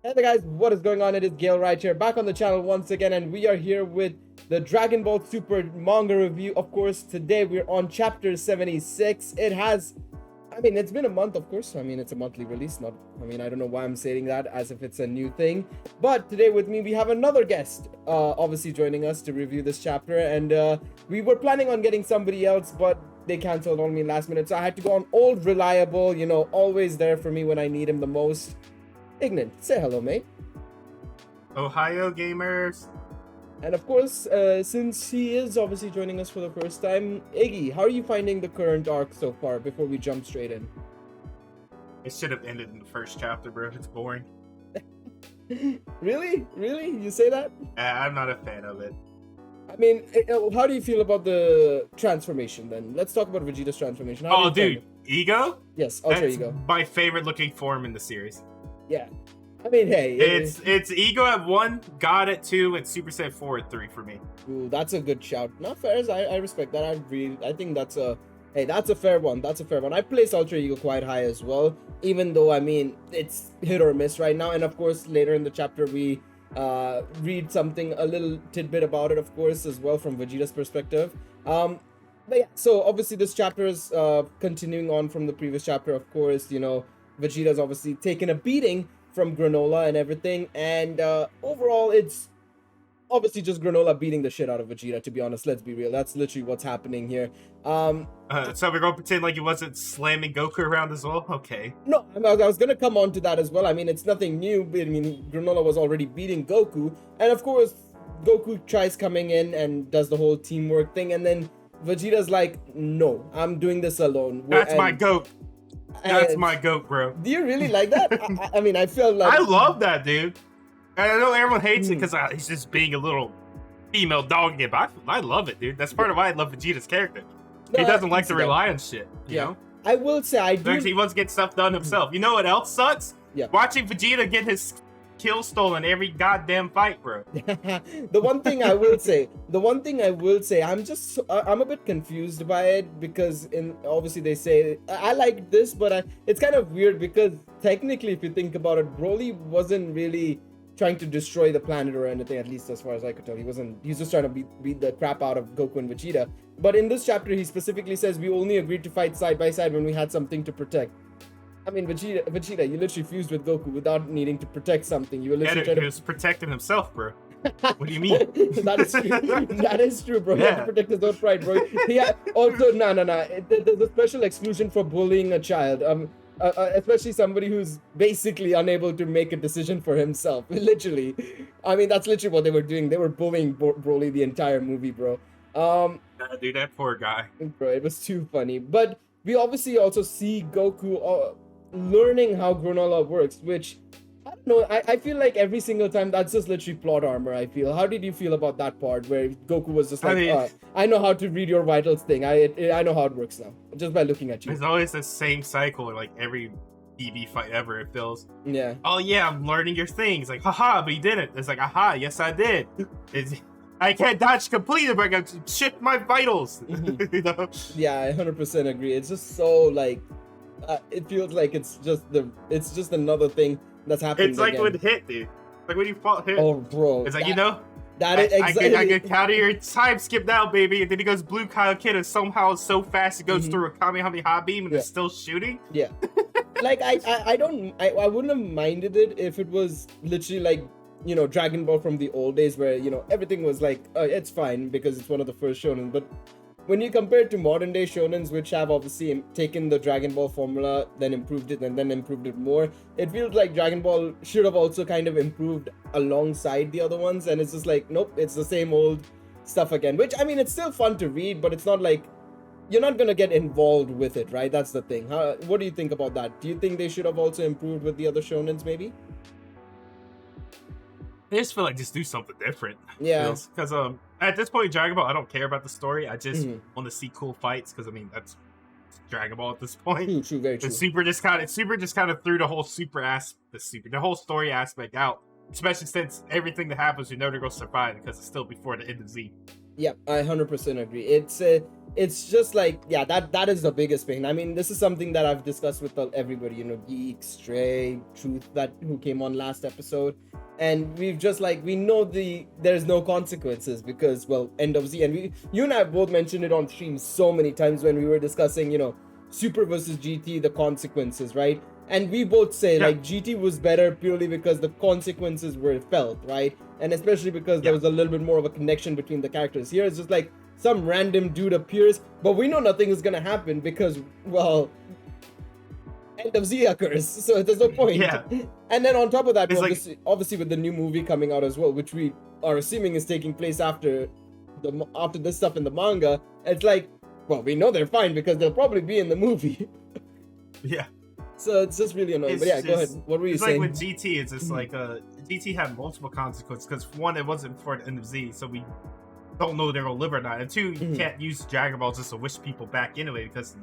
Hey there guys, what is going on? It is Gale right here, back on the channel once again, and we are here with the Dragon Ball Super manga review. Of course, today we're on chapter 76. It's been a month, of course. It's a monthly release, I don't know why I'm saying that as if it's a new thing. But today with me, we have another guest, obviously joining us to review this chapter, and we were planning on getting somebody else, but they canceled on me last minute, so I had to go on old reliable, always there for me when I need him the most. Ignant, say hello, mate. Ohio gamers. And of course, since he is obviously joining us for the first time, Iggy, how are you finding the current arc so far before we jump straight in? It should have ended in the first chapter, bro. It's boring. Really? Really? You say that? I'm not a fan of it. How do you feel about the transformation then? Let's talk about Vegeta's transformation. How do you find it? Ego? Yes, Ultra That's Ego. my favorite looking form in the series. Yeah. Hey. It's Ego at 1, God at 2, and Super Saiyan 4 at 3 for me. Ooh, that's a good shout. Not fair. I respect that. I think that's a fair one. That's a fair one. I place Ultra Ego quite high as well, even though it's hit or miss right now. And of course, later in the chapter we read something, a little tidbit about it, of course, as well from Vegeta's perspective. But yeah, so obviously this chapter is continuing on from the previous chapter. Of course, Vegeta's obviously taken a beating from Granolah and everything, and overall it's obviously just Granolah beating the shit out of Vegeta, to be honest. Let's be real, that's literally what's happening here. So we're gonna pretend like he wasn't slamming Goku around as well? Okay. No, I was gonna come on to that as well. It's nothing new. Granolah was already beating Goku, and of course Goku tries coming in and does the whole teamwork thing, and then Vegeta's like, no, I'm doing this alone. That's my goat. That's my goat, bro. Do you really like that? I feel like... I love that, dude. And I know everyone hates it because he's just being a little female dog again, but I love it, dude. That's part of why I love Vegeta's character. He doesn't like to rely on shit, you know? I will say I do... He wants to get stuff done himself. You know what else sucks? Yeah. Watching Vegeta get his kill stolen every goddamn fight, bro. The one thing I will say, I'm a bit confused by it, because obviously they say I like this, but it's kind of weird because technically, if you think about it, Broly wasn't really trying to destroy the planet or anything, at least as far as I could tell. He was just trying to beat the crap out of Goku and Vegeta. But in this chapter, he specifically says we only agreed to fight side by side when we had something to protect. Vegeta, you literally fused with Goku without needing to protect something. You were literally he was protecting himself, bro. What do you mean? That is true. That is true, bro. Yeah. He had to protect his own pride, bro. Also, no. There's a special exclusion for bullying a child. Especially somebody who's basically unable to make a decision for himself. Literally. That's literally what they were doing. They were bullying Broly the entire movie, bro. Dude, that poor guy. Bro, it was too funny. But we obviously also see Goku learning how Granolah works, which, I don't know, I feel like every single time that's just literally plot armor, I feel. How did you feel about that part where Goku was just like, I know how to read your vitals thing. I know how it works now, just by looking at you. It's always the same cycle, like every TV fight ever, it feels. Yeah. Oh yeah, I'm learning your things. Like, haha, but you didn't. It's like, aha, yes I did. I can't dodge completely, but I got to shift my vitals. Mm-hmm. You know? Yeah, I 100% agree. It's just so like, it feels like it's just another thing that's happening. It's like again. when hit, dude. Like when you fought hit. Oh, bro. It's like, I can counter your time skip now, baby. And then he goes blue Kaioken, and somehow so fast it goes through a Kamehameha beam and it's still shooting. Yeah. Like I wouldn't have minded it if it was literally like, Dragon Ball from the old days where, everything was like, it's fine because it's one of the first shonen. But when you compare it to modern day shonens, which have obviously taken the Dragon Ball formula, then improved it, and then improved it more, it feels like Dragon Ball should have also kind of improved alongside the other ones. And it's just like, nope, it's the same old stuff again. Which, it's still fun to read, but it's not like, you're not gonna get involved with it, right? That's the thing. What do you think about that? Do you think they should have also improved with the other shonens, maybe? I just feel like just do something different. Yeah. Because at this point in Dragon Ball, I don't care about the story. I just want to see cool fights. Because that's Dragon Ball at this point. True, very true. And Super just kind of threw the whole the whole story aspect out. Especially since everything that happens, you know they're gonna survive because it's still before the end of Z. Yeah, I 100% agree. It's just like, yeah, that is the biggest pain. I mean, this is something that I've discussed with everybody, Geek, Stray, Truth, that who came on last episode, and we've just like, we know there's no consequences because, well, end of Z, and you and I both mentioned it on stream so many times when we were discussing, Super versus GT, the consequences, right? And we both say like GT was better purely because the consequences were felt, right? And especially because there was a little bit more of a connection between the characters. Here it's just like some random dude appears, but we know nothing is gonna happen because, well, end of Z occurs, so there's no point. Yeah. And then on top of that, obviously with the new movie coming out as well, which we are assuming is taking place after this stuff in the manga, it's like, well, we know they're fine because they'll probably be in the movie. Yeah. So it's just really annoying. But yeah, go ahead. What were you saying? Like with GT, it's just like GT had multiple consequences because one, it wasn't for the end of Z, so we don't know they're gonna live or not. And two, you can't use Dragon Ball just to wish people back anyway because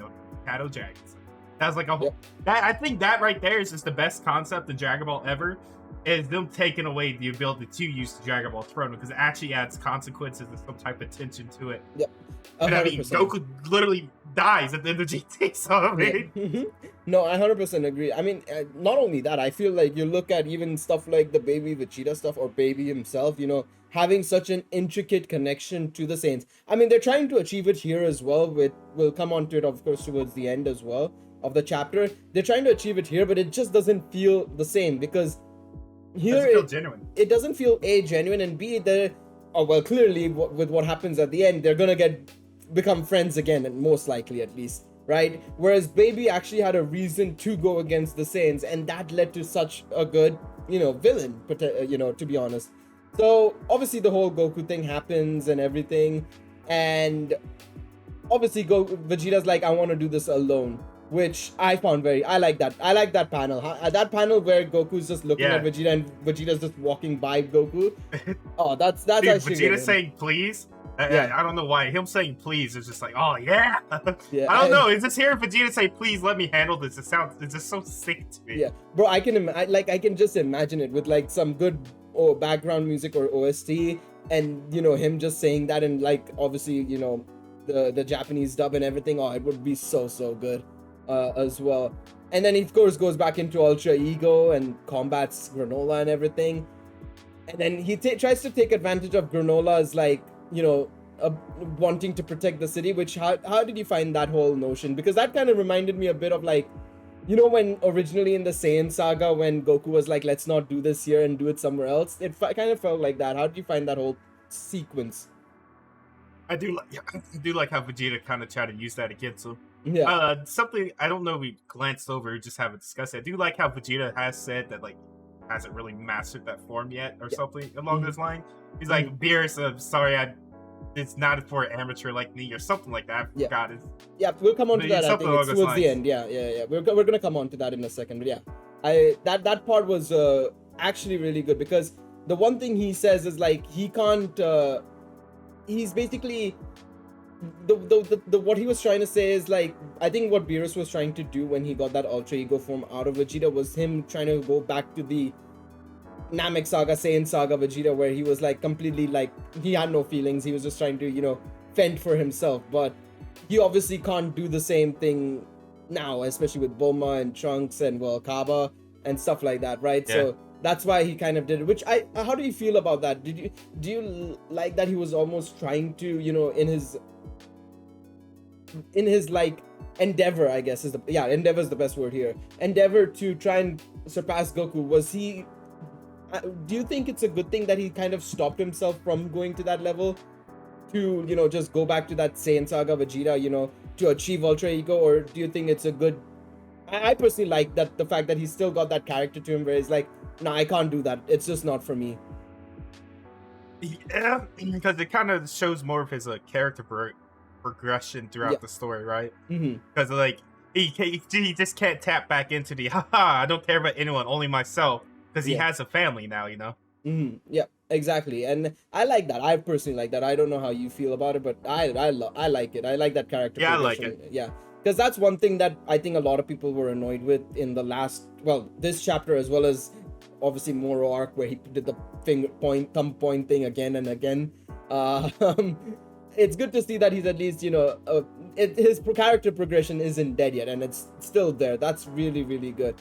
Shadow Dragons. That's like a whole. I think that right there is just the best concept in Dragon Ball ever. Is them taking away the ability to use the Dragon Ball Throne because it actually adds consequences and some type of tension to it. Yep. And I mean, Goku literally dies at the end of GT, so I mean. No, I 100% agree. I mean, not only that, I feel like you look at even stuff like the Baby Vegeta stuff or Baby himself, having such an intricate connection to the Saints. I mean, they're trying to achieve it here as well. We'll come on to it, of course, towards the end as well of the chapter. They're trying to achieve it here, but it just doesn't feel the same because here it doesn't feel A, genuine, and B, clearly with what happens at the end, they're gonna become friends again, and most likely at least. Right? Whereas Baby actually had a reason to go against the Saiyans, and that led to such a good, villain, to be honest. So, obviously the whole Goku thing happens and everything, and obviously Vegeta's like, I want to do this alone, which I found I like that. I like that panel. That panel where Goku's just looking at Vegeta and Vegeta's just walking by Goku. Oh, that's Dude, actually Vegeta saying please. I don't know why. Him saying please is just like, oh yeah. I don't know. It's just hearing Vegeta say please let me handle this. It's just so sick to me. Yeah, bro. I can just imagine it with like some good background music or OST, and him just saying that, and like obviously the Japanese dub and everything. Oh, it would be so good as well. And then he of course goes back into Ultra Ego and combats Granolah and everything. And then he tries to take advantage of Granola's like wanting to protect the city, which how did you find that whole notion? Because that kind of reminded me a bit of like, when originally in the Saiyan saga, when Goku was like, let's not do this here and do it somewhere else, it kind of felt like that. How did you find that whole sequence? I do like how Vegeta kind of tried to use that against him. Yeah. Something I don't know we glanced over, just haven't discussed it. I do like how Vegeta has said that like hasn't really mastered that form yet or something along this line. He's like, Beerus, sorry, it's not for an amateur like me or something like that. I forgot it. Yeah, we'll come on to that. I think it's towards the end. Yeah. We're gonna come on to that in a second. But yeah, that part was actually really good because the one thing he says is like he can't. He's basically the what he was trying to say is like, I think what Beerus was trying to do when he got that Ultra Ego form out of Vegeta was him trying to go back to the Namek Saga, Saiyan Saga Vegeta, where he was like completely like, he had no feelings, he was just trying to fend for himself. But he obviously can't do the same thing now, especially with Bulma and Trunks and Kaba and stuff like that, right? So that's why he kind of did it, which how do you feel about that? Do you like that he was almost trying to in his like endeavor, I guess endeavor is the best word here, endeavor to try and surpass Goku? Was he do you think it's a good thing that he kind of stopped himself from going to that level to just go back to that Saiyan Saga Vegeta to achieve Ultra Ego? Or do you think it's a good, I personally like that, the fact that he's still got that character to him where he's like, no, I can't do that, it's just not for me? Yeah, because it kind of shows more of his character progression throughout the story, right? Because like he just can't tap back into the I don't care about anyone, only myself, because he has a family now, Yeah, exactly. And I like that. I personally like that. I don't know how you feel about it, but I like it. I like that character. Yeah, I like it. Yeah, because that's one thing that I think a lot of people were annoyed with in the this chapter, as well as obviously Moro arc, where he did the thumb point thing again and again. it's good to see that he's at least, his character progression isn't dead yet, and it's still there. That's really, really good.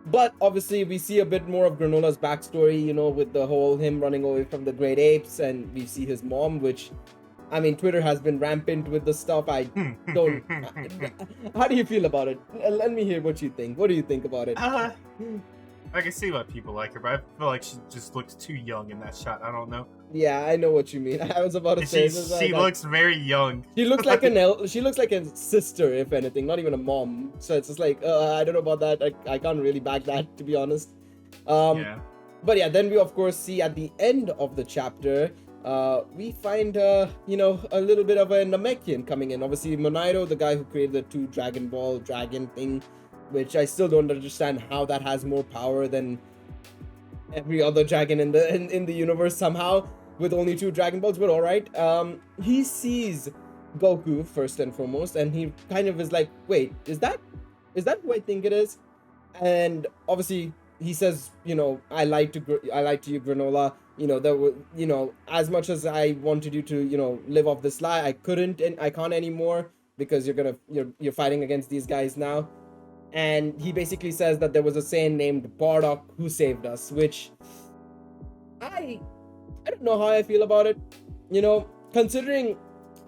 But obviously, we see a bit more of Granola's backstory, with the whole him running away from the Great Apes, and we see his mom, which, I mean, Twitter has been rampant with the stuff. I don't. How do you feel about it? Let me hear what you think. What do you think about it? I can see why people like her, but I feel like she just looks too young in that shot. I don't know. Yeah, I know what you mean. I was about to say she looks very young. She looks like she looks like a sister, if anything, not even a mom. So it's just like I don't know about that. I can't really back that, to be honest. Yeah. But yeah, then we of course see at the end of the chapter, we find a little bit of a Namekian coming in. Obviously, Monero, the guy who created the 2 Dragon Ball dragon thing, which I still don't understand how that has more power than every other dragon in the universe somehow, with only 2 Dragon Balls, but alright. He sees Goku first and foremost, and he kind of is like, wait, is that who I think it is? And obviously he says, I lied to you, Granolah. There were, as much as I wanted you to, live off this lie, I couldn't, and I can't anymore, because you're fighting against these guys now. And he basically says that there was a Saiyan named Bardock who saved us, which I don't know how I feel about it. Considering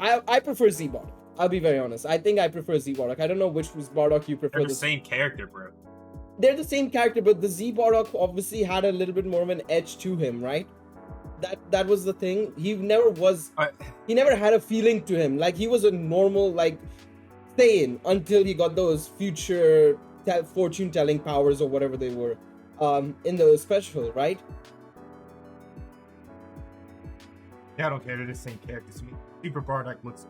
I prefer Z Bardock. I'll be very honest. I think I prefer Z Bardock. I don't know which was Bardock you prefer. They're the same character, bro. They're the same character, but the Z Bardock obviously had a little bit more of an edge to him, right? That was the thing. He never had a feeling to him. Like, he was a normal, like, Saiyan until he got those future fortune telling powers or whatever they were in the special, right? Yeah, I don't care. They're the same characters to me. Super Bardock looks.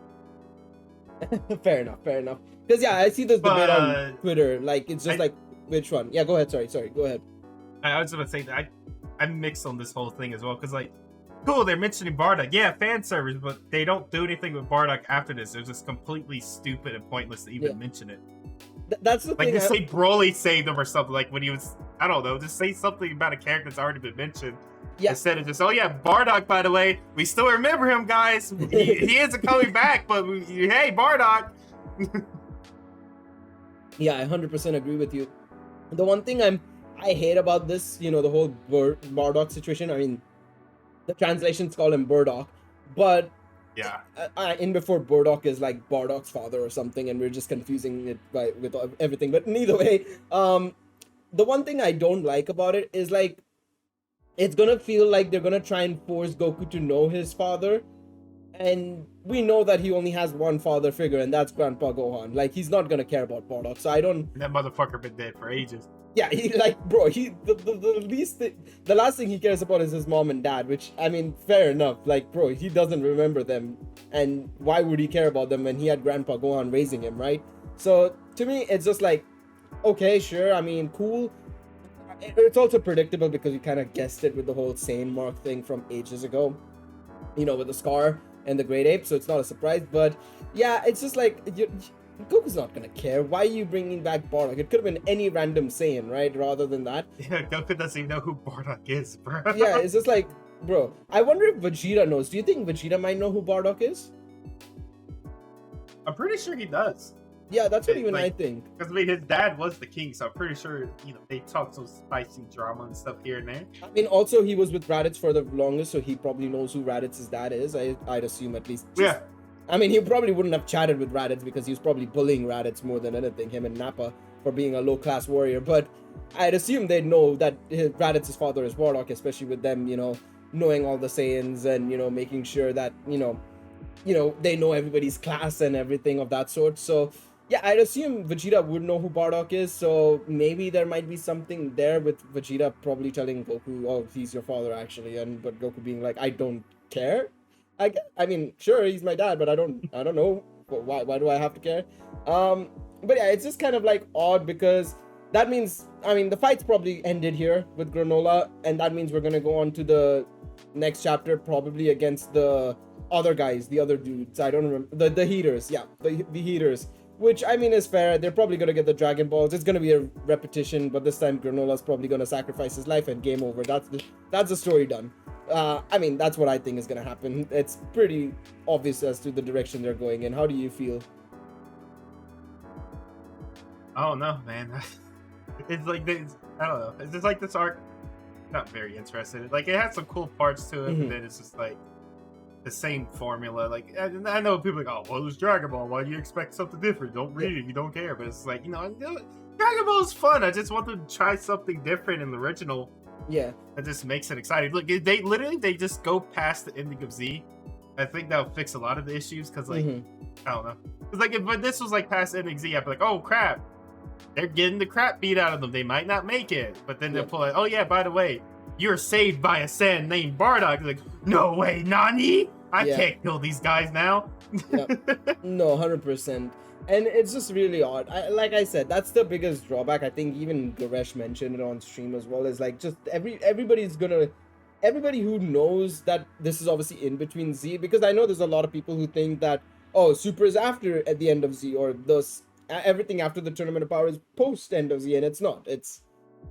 Fair enough. Because I see this debate on Twitter. Like, it's just like, which one? Yeah, go ahead. Sorry. Go ahead. I was gonna say that I'm mixed on this whole thing as well, because like, cool, they're mentioning Bardock. Yeah, fan service, but they don't do anything with Bardock after this. They're just completely stupid and pointless to even mention it. That's the thing. Like, just say Broly saved him or something. Like, when he was, I don't know, just say something about a character that's already been mentioned. Yeah. Instead of just, oh yeah, Bardock, by the way, we still remember him, guys. He isn't coming back, but hey, Bardock. Yeah, I 100% agree with you. The one thing I hate about this, the whole Bardock situation. I mean, the translations call him Bardock, but yeah, in before Bardock is like Bardock's father or something, and we're just confusing it with everything. But either way, the one thing I don't like about it is, like, it's gonna feel like they're gonna try and force Goku to know his father, and we know that he only has one father figure, and that's Grandpa Gohan. Like, he's not gonna care about Bardock, so I don't. That motherfucker been dead for ages. Yeah, he, like, bro, the last thing he cares about is his mom and dad, which, I mean, fair enough. Like, bro, he doesn't remember them, and why would he care about them when he had Grandpa Gohan raising him, right? So to me, it's just like, okay, sure, I mean, cool. It's also predictable because you kind of guessed it with the whole Saiyan mark thing from ages ago, with the scar and the Great Ape, so it's not a surprise. But yeah, it's just like, Goku's not gonna care. Why are you bringing back Bardock? It could have been any random Saiyan, right? Rather than that. Yeah, Goku doesn't even know who Bardock is, bro. Yeah, it's just like, bro, I wonder if Vegeta knows. Do you think Vegeta might know who Bardock is? I'm pretty sure he does. Yeah, that's what even I think. Because, I mean, his dad was the king, so I'm pretty sure, they talk some spicy drama and stuff here and there. I mean, also, he was with Raditz for the longest, so he probably knows who Raditz's dad is. I'd assume, at least. Yeah. I mean, he probably wouldn't have chatted with Raditz because he was probably bullying Raditz more than anything, him and Nappa, for being a low-class warrior. But I'd assume they'd know that Raditz's father is Bardock, especially with them, knowing all the Saiyans and, making sure that, they know everybody's class and everything of that sort. So, yeah, I'd assume Vegeta would know who Bardock is, so maybe there might be something there with Vegeta probably telling Goku, oh, he's your father, actually, but Goku being like, I don't care. I mean, sure, he's my dad, but I don't know. Why do I have to care? But yeah, it's just kind of like odd because that means, I mean, the fight's probably ended here with Granolah, and that means we're gonna go on to the next chapter, probably against the other guys, the other dudes. I don't remember the heaters. Yeah, the heaters. Which, I mean, is fair. They're probably gonna get the Dragon Balls. It's gonna be a repetition, but this time Granolah's probably gonna sacrifice his life and game over. That's the story done. I mean, that's what I think is gonna happen. It's pretty obvious as to the direction they're going in. How do you feel? Oh no, man. It's like this. I don't know. It's just like this arc. Not very interested. Like it had some cool parts to it, but then it's just like the same formula. Like I know people are like, oh, well, it's Dragon Ball. Why do you expect something different? Don't read it. You don't care. But it's like, Dragon Ball is fun. I just want to try something different in the original. Yeah, that just makes it exciting. Look, they just go past the ending of Z. I think that'll fix a lot of the issues because like I don't know. It's like if this was like past ending Z, I'd be like, oh crap, they're getting the crap beat out of them. They might not make it, but then they'll pull like, oh yeah, by the way, you're saved by a Saiyan named Bardock. Like, no way, Nani? I can't kill these guys now. No, 100%. And it's just really odd. Like I said, that's the biggest drawback. I think even Goresh mentioned it on stream as well. Is like just everybody who knows that this is obviously in between Z, because I know there's a lot of people who think that, oh, Super is after at the end of Z, or everything after the Tournament of Power is post end of Z, and it's not. It's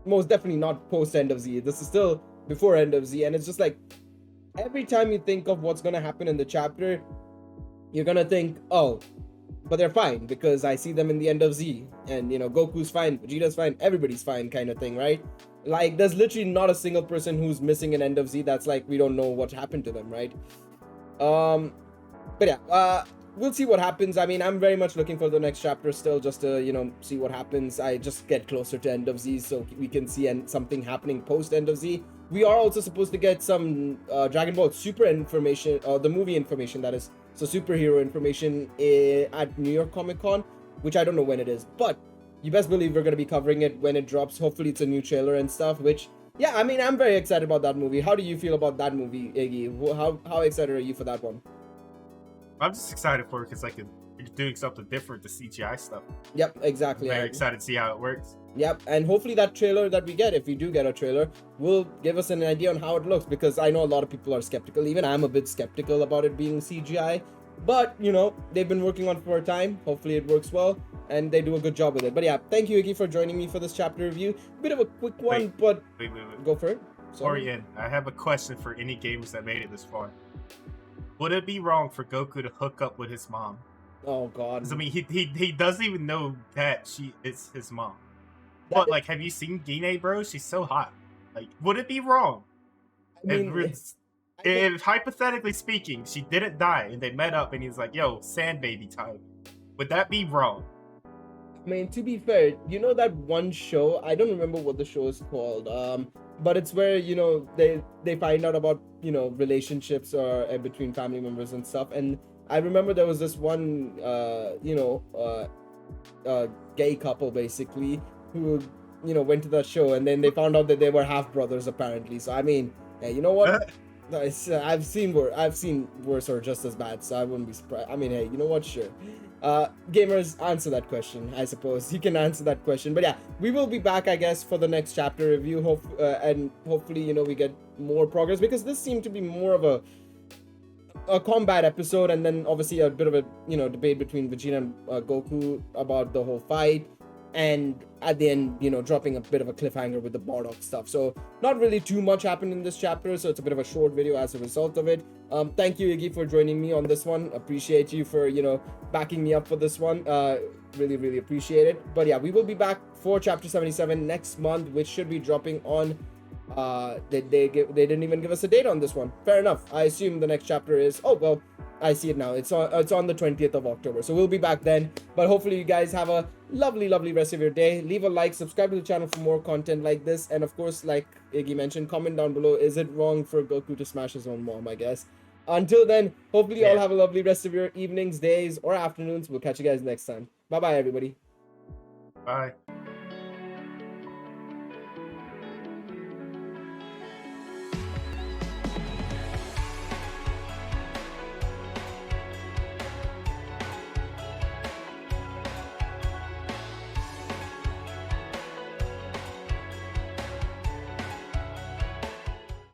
most definitely not post end of Z. This is still before end of Z, and it's just like every time you think of what's gonna happen in the chapter, you're gonna think, oh, but they're fine because I see them in the end of Z, and Goku's fine, Vegeta's fine, everybody's fine, kind of thing, right? Like there's literally not a single person who's missing an end of Z that's like we don't know what happened to them, right? But yeah, we'll see what happens. I mean, I'm very much looking for the next chapter still, just to see what happens. I just get closer to end of Z so we can see something happening post end of Z. We are also supposed to get some Dragon Ball Super information, the movie information, that is. So superhero information at New York Comic Con, which I don't know when it is, but you best believe we're going to be covering it when it drops. Hopefully it's a new trailer and stuff, which, yeah, I mean, I'm very excited about that movie. How do you feel about that movie, Iggy? How excited are you for that one? I'm just excited for it because like you're doing something different to CGI stuff. Yep, exactly. I'm very excited to see how it works. Yep, and hopefully that trailer that we get, if we do get a trailer, will give us an idea on how it looks, because I know a lot of people are skeptical. Even I'm a bit skeptical about it being CGI, but they've been working on it for a time. Hopefully it works well and they do a good job with it. But yeah, thank you, Iggy, for joining me for this chapter review. Bit of a quick one, but wait. Go for it. Orion, I have a question for any gamers that made it this far. Would it be wrong for Goku to hook up with his mom? Oh god. I mean, he doesn't even know that she is his mom. But like, have you seen Gine, bro? She's so hot. Like, would it be wrong? I mean, if hypothetically speaking, she didn't die and they met up and he's like, yo, sand baby time, would that be wrong? I mean, to be fair, that one show, I don't remember what the show is called, but it's where, they find out about, relationships or between family members and stuff. And I remember there was this one, gay couple basically who, went to that show, and then they found out that they were half brothers apparently. So I mean, hey, you know what? I've seen worse or just as bad, so I wouldn't be surprised. I mean, hey, you know what? Sure. Gamers, answer that question. I suppose you can answer that question. But yeah, we will be back, I guess, for the next chapter review. And hopefully, we get more progress, because this seemed to be more of a combat episode, and then obviously a bit of a debate between Vegeta and Goku about the whole fight, and at the end dropping a bit of a cliffhanger with the Bardock stuff. So not really too much happened in this chapter, so it's a bit of a short video as a result of it. Thank you, Iggy, for joining me on this one. Appreciate you for backing me up for this one. Really appreciate it. But yeah, we will be back for chapter 77 next month, which should be dropping on they didn't even give us a date on this one. Fair enough. I assume the next chapter is, oh well, I see it now. It's on the 20th of October. So we'll be back then. But hopefully you guys have a lovely rest of your day. Leave a like, subscribe to the channel for more content like this. And of course, like Iggy mentioned, comment down below, is it wrong for Goku to smash his own mom, I guess. Until then, hopefully you all have a lovely rest of your evenings, days, or afternoons. We'll catch you guys next time. Bye-bye, everybody. Bye.